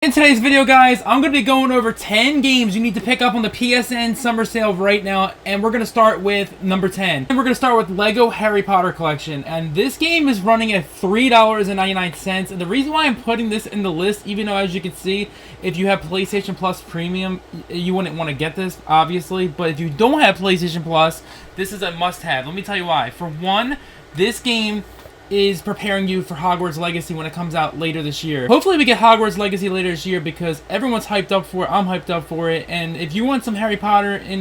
In today's video, guys, I'm going to be going over 10 games you need to pick up on the PSN Summer Sale right now, and we're going to start with number 10. And we're going to start with Lego Harry Potter Collection, and this game is running at $3.99, and the reason why I'm putting this in the list, even though, as you can see, if you have PlayStation Plus Premium, you wouldn't want to get this, obviously, but if you don't have PlayStation Plus, this is a must-have. Let me tell you why. For one, this game is preparing you for Hogwarts Legacy when it comes out later this year. Hopefully we get Hogwarts Legacy later this year because everyone's hyped up for it. I'm hyped up for it. And if you want some Harry Potter in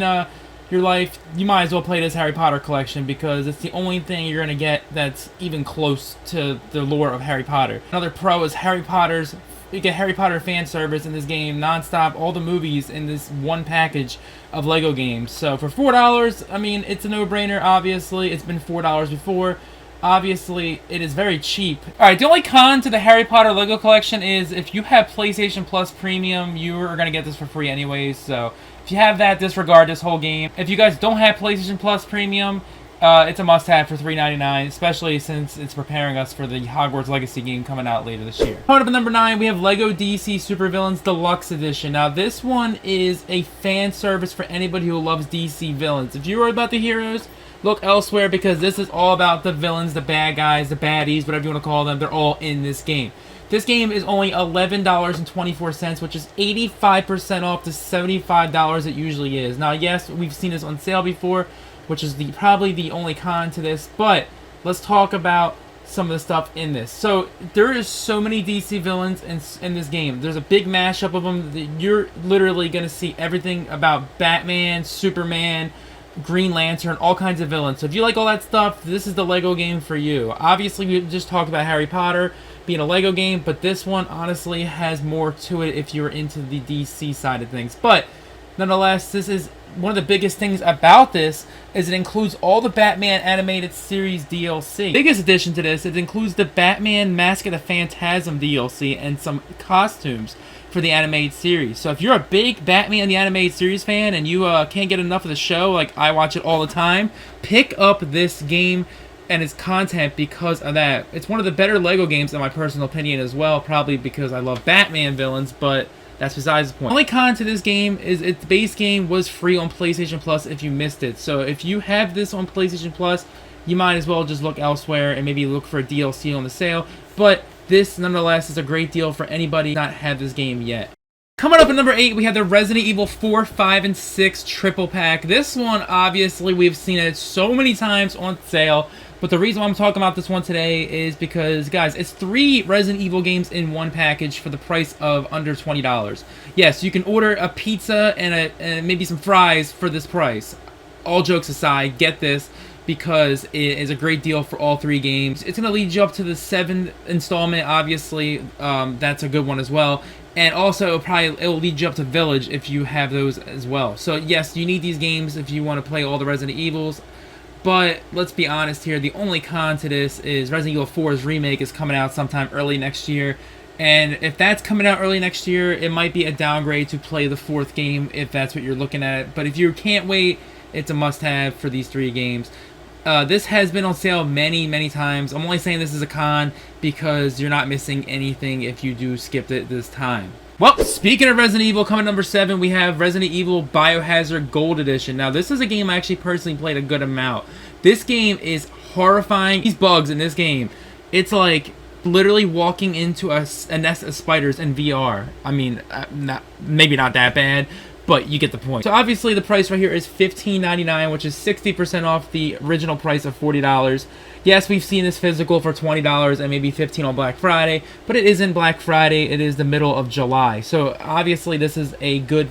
your life, you might as well play this Harry Potter collection because it's the only thing you're going to get that's even close to the lore of Harry Potter. Another pro is you get Harry Potter fan service in this game non-stop, all the movies in this one package of Lego games. So for $4, I mean, it's a no-brainer, obviously. It's been $4 before. Obviously, it is very cheap. Alright, the only con to the Harry Potter Lego collection is if you have PlayStation Plus Premium, you are going to get this for free anyways. So, if you have that, disregard this whole game. If you guys don't have PlayStation Plus Premium, it's a must-have for $3.99, especially since it's preparing us for the Hogwarts Legacy game coming out later this year. Coming up at number 9, we have Lego DC Supervillains Deluxe Edition. Now, this one is a fan service for anybody who loves DC villains. If you're worried about the heroes, look elsewhere because this is all about the villains, the bad guys, the baddies, whatever you want to call them. They're all in this game. This game is only $11.24, which is 85% off the $75 it usually is. Now, yes, we've seen this on sale before, which is probably the only con to this, but let's talk about some of the stuff in this. So, there is so many DC villains in this game. There's a big mashup of them. You're literally going to see everything about Batman, Superman, Green Lantern, all kinds of villains. So if you like all that stuff, this is the Lego game for you. Obviously, we just talked about Harry Potter being a Lego game, but this one honestly has more to it if you're into the DC side of things. But nonetheless, this is one of the biggest things about this is it includes all the Batman animated series DLC. Biggest addition to this, it includes the Batman Mask of the Phantasm DLC and some costumes for the animated series. So if you're a big Batman the Animated Series fan and you can't get enough of the show, like I watch it all the time, pick up this game and its content because of that. It's one of the better Lego games in my personal opinion as well, probably because I love Batman villains, but that's besides the point. The only con to this game is its base game was free on PlayStation Plus if you missed it. So if you have this on PlayStation Plus, you might as well just look elsewhere and maybe look for a DLC on the sale. But this, nonetheless, is a great deal for anybody not have this game yet. Coming up at number 8, we have the Resident Evil 4, 5, and 6 triple pack. This one, obviously, we've seen it so many times on sale. But the reason why I'm talking about this one today is because, guys, it's 3 Resident Evil games in one package for the price of under $20. Yes, you can order a pizza and maybe some fries for this price. All jokes aside, get this because it is a great deal for all 3 games. It's going to lead you up to the 7th installment, obviously. That's a good one as well. And also, it'll lead you up to Village if you have those as well. So, yes, you need these games if you want to play all the Resident Evils. But let's be honest here, the only con to this is Resident Evil 4's remake is coming out sometime early next year. And if that's coming out early next year, it might be a downgrade to play the 4th game if that's what you're looking at. But if you can't wait, it's a must-have for these 3 games. This has been on sale many, many times. I'm only saying this is a con because you're not missing anything if you do skip it this time. Well, speaking of Resident Evil, coming at number 7, we have Resident Evil Biohazard Gold Edition. Now, this is a game I actually personally played a good amount. This game is horrifying. These bugs in this game, it's like literally walking into a nest of spiders in VR. I mean, maybe not that bad, but you get the point. So obviously the price right here is $15.99, which is 60% off the original price of $40. Yes, we've seen this physical for $20 and maybe $15 on Black Friday, but it isn't Black Friday, it is the middle of July. So obviously this is a good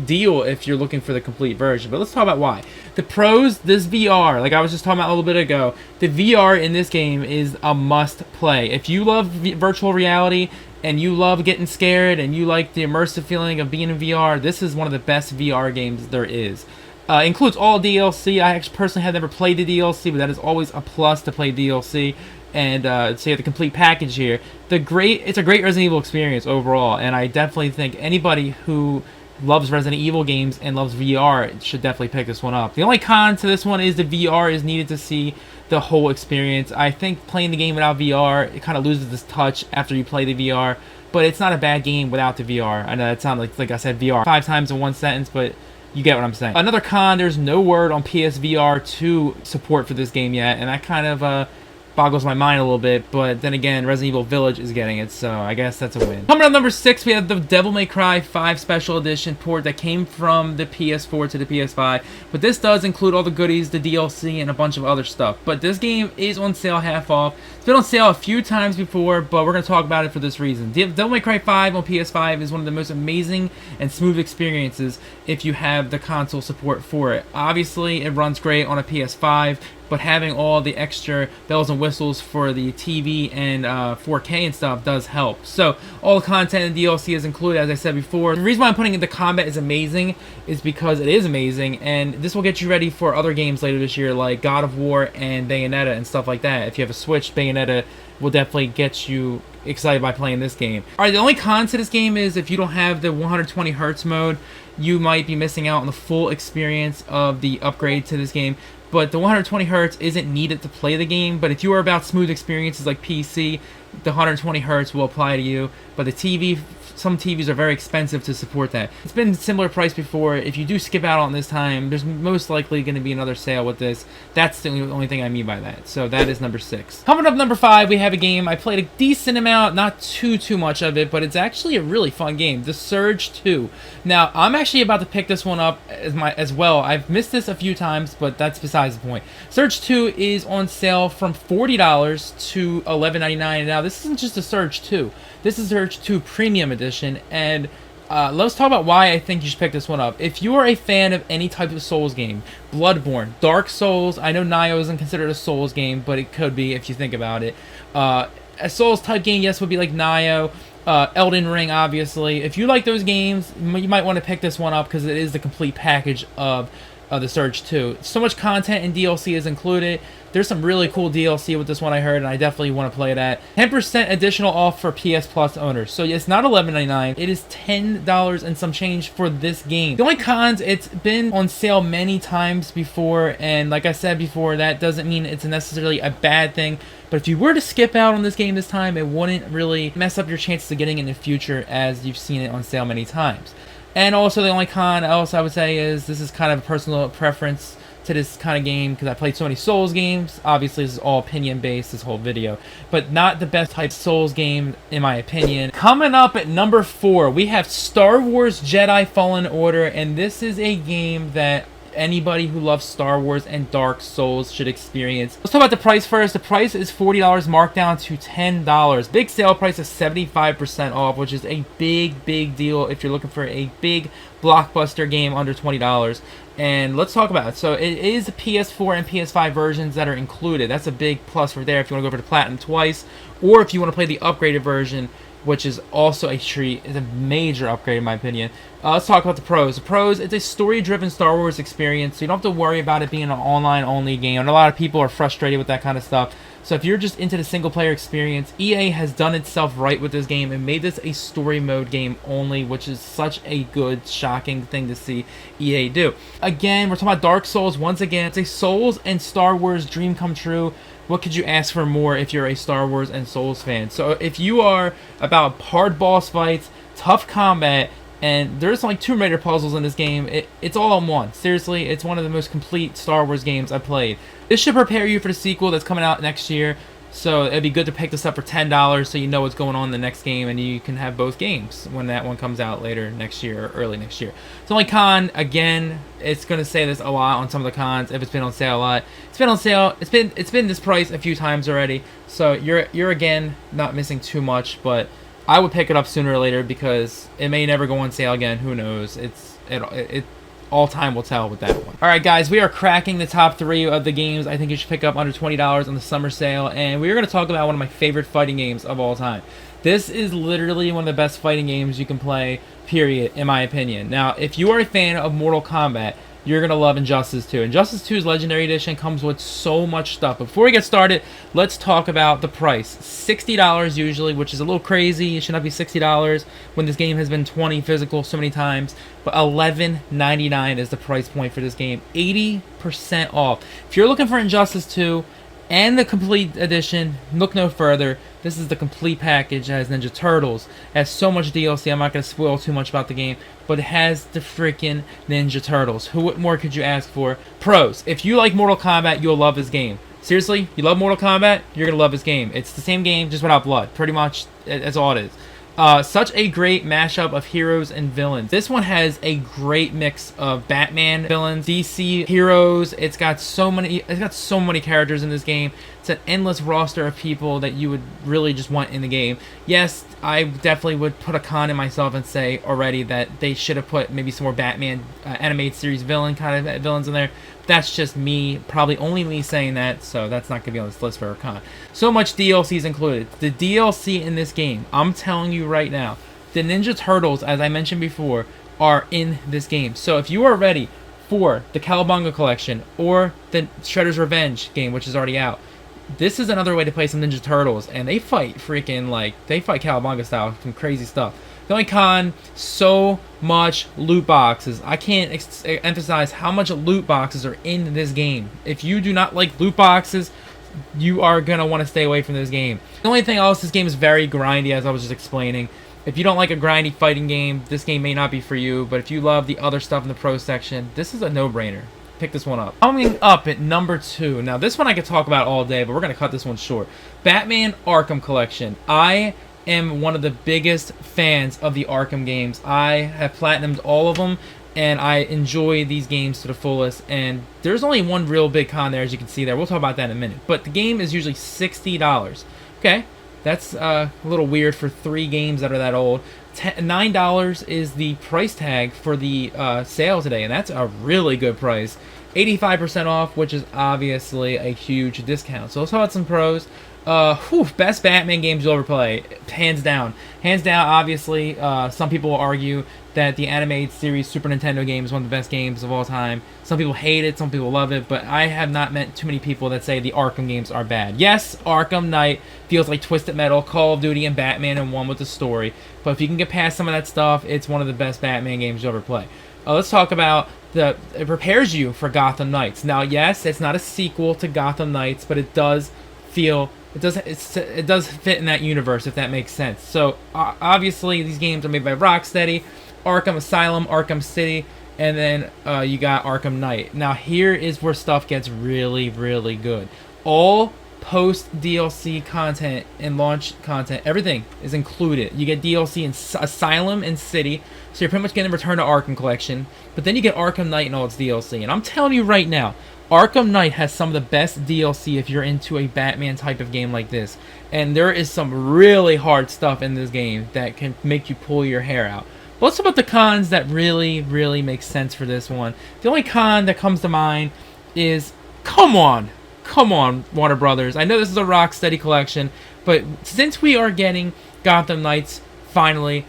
deal if you're looking for the complete version. But let's talk about why. The pros, this VR, like I was just talking about a little bit ago, the VR in this game is a must play. If you love virtual reality, and you love getting scared, and you like the immersive feeling of being in VR, this is one of the best VR games there is. Includes all DLC. I actually personally have never played the DLC, but that is always a plus to play DLC. And so you have the complete package here. It's a great Resident Evil experience overall, and I definitely think anybody who loves Resident Evil games and loves VR should definitely pick this one up. The only con to this one is the VR is needed to see the whole experience. I think playing the game without VR, it kind of loses its touch after you play the VR. but it's not a bad game without the VR. I know that sounds like I said VR 5 times in one sentence, but you get what I'm saying. Another con, there's no word on PSVR 2 support for this game yet, and that kind of boggles my mind a little bit, but then again, Resident Evil Village is getting it, so I guess that's a win. Coming up number 6, we have the Devil May Cry 5 Special Edition port that came from the PS4 to the PS5, but this does include all the goodies, the DLC, and a bunch of other stuff. But this game is on sale half off. It's been on sale a few times before, but we're going to talk about it for this reason. Devil May Cry 5 on PS5 is one of the most amazing and smooth experiences if you have the console support for it. Obviously, it runs great on a PS5, but having all the extra bells and whistles for the TV and 4K and stuff does help. So all the content and DLC is included, as I said before. The reason why I'm putting in the combat is amazing is because it is amazing, and this will get you ready for other games later this year like God of War and Bayonetta and stuff like that. If you have a Switch, Bayonetta will definitely get you excited by playing this game. Alright, the only con to this game is if you don't have the 120 Hz mode, you might be missing out on the full experience of the upgrade to this game. But the 120 Hz isn't needed to play the game, but if you are about smooth experiences like PC, the 120 Hz will apply to you. But the TV, some TVs are very expensive to support that. It's been a similar price before. If you do skip out on this time, there's most likely going to be another sale with this. That's the only thing I mean by that. So that is number 6. Coming up number 5, we have a game I played a decent amount, not too much of it, but it's actually a really fun game, The Surge 2. Now, I'm actually about to pick this one up as well. I've missed this a few times, but that's besides the point. Surge 2 is on sale from $40 to $11.99. Now, this isn't just a Surge 2. This is Surge 2 Premium Edition, and let's talk about why I think you should pick this one up. If you are a fan of any type of Souls game, Bloodborne, Dark Souls, I know Nioh isn't considered a Souls game, but it could be if you think about it. A Souls type game, yes, would be like Nioh. Elden Ring, obviously. If you like those games, you might want to pick this one up because it is the complete package of the Surge 2. So much content and DLC is included. There's some really cool DLC with this one I heard, and I definitely want to play that. 10% additional off for PS Plus owners. So it's not $11.99. It is $10 and some change for this game. The only cons, it's been on sale many times before, and like I said before, that doesn't mean it's necessarily a bad thing. But if you were to skip out on this game this time, it wouldn't really mess up your chances of getting it in the future, as you've seen it on sale many times. And also the only con else I would say is this is kind of a personal preference to this kind of game because I played so many Souls games. Obviously, this is all opinion based, this whole video, but not the best type Souls game in my opinion. Coming up at number 4, we have Star Wars Jedi Fallen Order, and this is a game that anybody who loves Star Wars and Dark Souls should experience. Let's talk about the price first. The price is $40 marked down to $10. Big sale price is 75% off, which is a big deal if you're looking for a big blockbuster game under $20. And let's talk about it. So it is PS4 and PS5 versions that are included. That's a big plus for there if you want to go for the Platinum twice, or if you want to play the upgraded version, which is also a treat. It's a major upgrade in my opinion. Let's talk about the pros. The pros, it's a story-driven Star Wars experience, so you don't have to worry about it being an online-only game. And a lot of people are frustrated with that kind of stuff. So if you're just into the single-player experience, EA has done itself right with this game and made this a story mode game only, which is such a good, shocking thing to see EA do. Again, we're talking about Dark Souls. Once again, it's a Souls and Star Wars dream come true. What could you ask for more if you're a Star Wars and Souls fan? So if you are about hard boss fights, tough combat, and there's like Tomb Raider puzzles in this game, it's all in one. Seriously, it's one of the most complete Star Wars games I've played. This should prepare you for the sequel that's coming out next year. So it'd be good to pick this up for $10 so you know what's going on in the next game, and you can have both games when that one comes out later next year or early next year. It's only con, again, it's going to say this a lot on some of the cons if it's been on sale a lot. It's been on sale. It's been this price a few times already. So you're again not missing too much, but I would pick it up sooner or later because it may never go on sale again. Who knows? All time will tell with that one. Alright guys, we are cracking the top 3 of the games I think you should pick up under $20 on the summer sale, and we're going to talk about one of my favorite fighting games of all time. This is literally one of the best fighting games you can play, period, in my opinion. Now, if you are a fan of Mortal Kombat, you're going to love Injustice 2. Injustice 2's Legendary Edition comes with so much stuff. Before we get started, let's talk about the price. $60 usually, which is a little crazy. It should not be $60 when this game has been $20 physical so many times. But $11.99 is the price point for this game. 80% off. If you're looking for Injustice 2 and the complete edition, look no further. This is the complete package. It has Ninja Turtles. It has so much DLC. I'm not going to spoil too much about the game, but it has the freaking Ninja Turtles. What more could you ask for? Pros. If you like Mortal Kombat, you'll love this game. Seriously, you love Mortal Kombat, you're going to love this game. It's the same game, just without blood. Pretty much, that's all it is. Such a great mashup of heroes and villains. This one has a great mix of Batman villains, DC heroes. It's got so many characters in this game. It's an endless roster of people that you would really just want in the game. Yes, I definitely would put a con in myself and say already that they should have put maybe some more Batman animated series villain kind of villains in there. That's just me, probably only me saying that, so that's not going to be on this list for a con. So much DLC is included. The DLC in this game, I'm telling you right now, the Ninja Turtles, as I mentioned before, are in this game. So if you are ready for the Cowabunga Collection or the Shredder's Revenge game, which is already out, this is another way to play some Ninja Turtles, and they fight freaking, like, they fight Cowabunga style, some crazy stuff. The only con, so much loot boxes. I can't emphasize how much loot boxes are in this game. If you do not like loot boxes, you are going to want to stay away from this game. The only thing else, this game is very grindy, as I was just explaining. If you don't like a grindy fighting game, this game may not be for you, but if you love the other stuff in the pro section, this is a no-brainer. Pick this one up. Coming up at number 2. Now, this one I could talk about all day, but we're going to cut this one short. Batman Arkham Collection. I am one of the biggest fans of the Arkham games. I have platinumed all of them, and I enjoy these games to the fullest. And there's only one real big con there, as you can see there. We'll talk about that in a minute. But the game is usually $60. Okay, that's a little weird for 3 games that are that old. $9 is the price tag for the sale today, and that's a really good price. 85% off, which is obviously a huge discount. So let's talk about some pros. Best Batman games you'll ever play, hands down. Hands down, obviously, some people will argue that the animated series Super Nintendo game is one of the best games of all time. Some people hate it, some people love it, but I have not met too many people that say the Arkham games are bad. Yes, Arkham Knight feels like Twisted Metal, Call of Duty, and Batman in one with the story, but if you can get past some of that stuff, it's one of the best Batman games you'll ever play. Let's talk about it prepares you for Gotham Knights. Now, yes, it's not a sequel to Gotham Knights, but it does feel... It does fit in that universe, if that makes sense. So, obviously, these games are made by Rocksteady, Arkham Asylum, Arkham City, and then you got Arkham Knight. Now, here is where stuff gets really, really good. All post-DLC content and launch content, everything is included. You get DLC in Asylum and City, so you're pretty much getting Return to Arkham Collection, but then you get Arkham Knight and all its DLC. And I'm telling you right now, Arkham Knight has some of the best DLC if you're into a Batman type of game like this. And there is some really hard stuff in this game that can make you pull your hair out. But let's talk about the cons that really, really make sense for this one. The only con that comes to mind is, come on, Warner Brothers. I know this is a Rocksteady collection, but since we are getting Gotham Knights finally,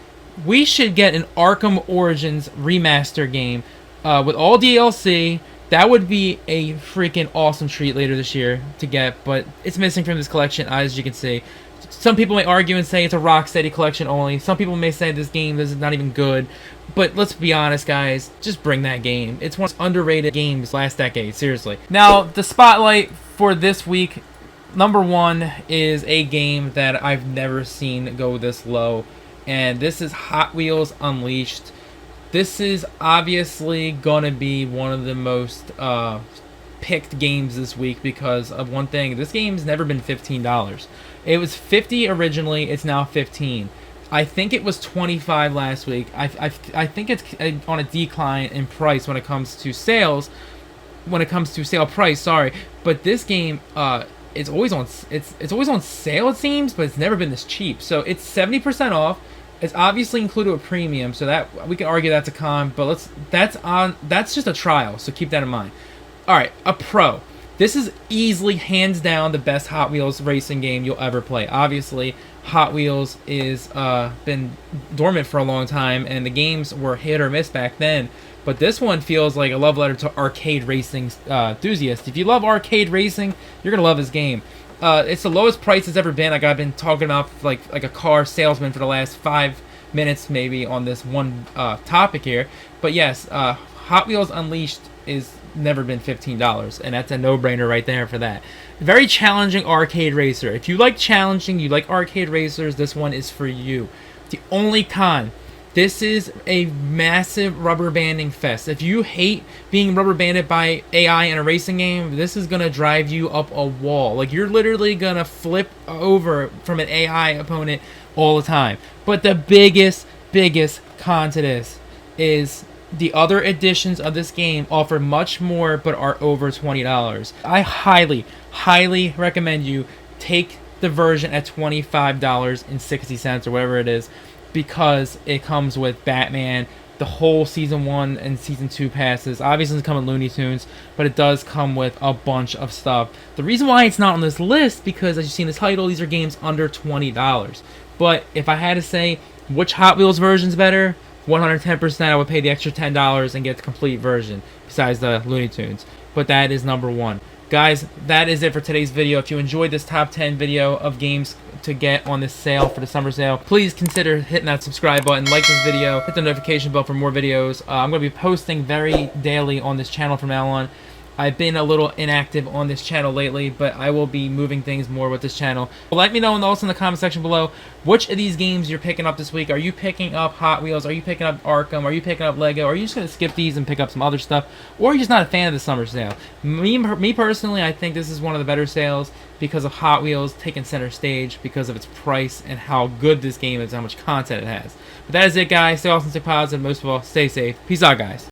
we should get an Arkham Origins remaster game with all DLC. That would be a freaking awesome treat later this year to get, but it's missing from this collection, as you can see. Some people may argue and say it's a Rocksteady collection only. Some people may say this game is not even good. But let's be honest, guys. Just bring that game. It's one of the most underrated games last decade, seriously. Now, the spotlight for this week, number 1 is a game that I've never seen go this low. And this is Hot Wheels Unleashed. This is obviously going to be one of the most picked games this week because of one thing. This game's never been $15. It was $50 originally. It's now $15. I think it was $25 last week. I think it's on a decline in price when it comes to sales. When it comes to sale price, sorry. But this game, it's always on sale, it seems, but it's never been this cheap. So it's 70% off. It's obviously included a premium, so that we can argue that's a con, but that's just a trial, so keep that in mind. All right, a pro. This is easily, hands down, the best Hot Wheels racing game you'll ever play. Obviously, Hot Wheels is been dormant for a long time, and the games were hit or miss back then. But this one feels like a love letter to arcade racing enthusiasts. If you love arcade racing, you're gonna love this game. It's the lowest price it's ever been. Like I've been talking about, like a car salesman for the last 5 minutes, maybe, on this one topic here. But yes, Hot Wheels Unleashed is never been $15, and that's a no-brainer right there for that. Very challenging arcade racer. If you like challenging, you like arcade racers, this one is for you. The only con, this is a massive rubber banding fest. If you hate being rubber banded by AI in a racing game, this is gonna drive you up a wall. Like, you're literally gonna flip over from an AI opponent all the time. But the biggest con to this is the other editions of this game offer much more but are over $20. I highly recommend you take the version at $25.60 or whatever it is, because it comes with Batman, the whole Season 1 and Season 2 passes. Obviously it's coming with Looney Tunes, but it does come with a bunch of stuff. The reason why it's not on this list, because as you see in the title, these are games under $20. But if I had to say which Hot Wheels version is better, 110% I would pay the extra $10 and get the complete version, besides the Looney Tunes. But that is number one. Guys, that is it for today's video. If you enjoyed this top 10 video of games to get on this sale for the summer sale, please consider hitting that subscribe button, like this video, hit the notification bell for more videos. I'm going to be posting very daily on this channel from now on. I've been a little inactive on this channel lately, but I will be moving things more with this channel. Let me know also in the comment section below which of these games you're picking up this week. Are you picking up Hot Wheels? Are you picking up Arkham? Are you picking up Lego? Are you just going to skip these and pick up some other stuff? Or are you just not a fan of the summer sale? Me personally, I think this is one of the better sales because of Hot Wheels taking center stage, because of its price and how good this game is, how much content it has. But that is it, guys. Stay awesome, stay positive. Most of all, stay safe. Peace out, guys.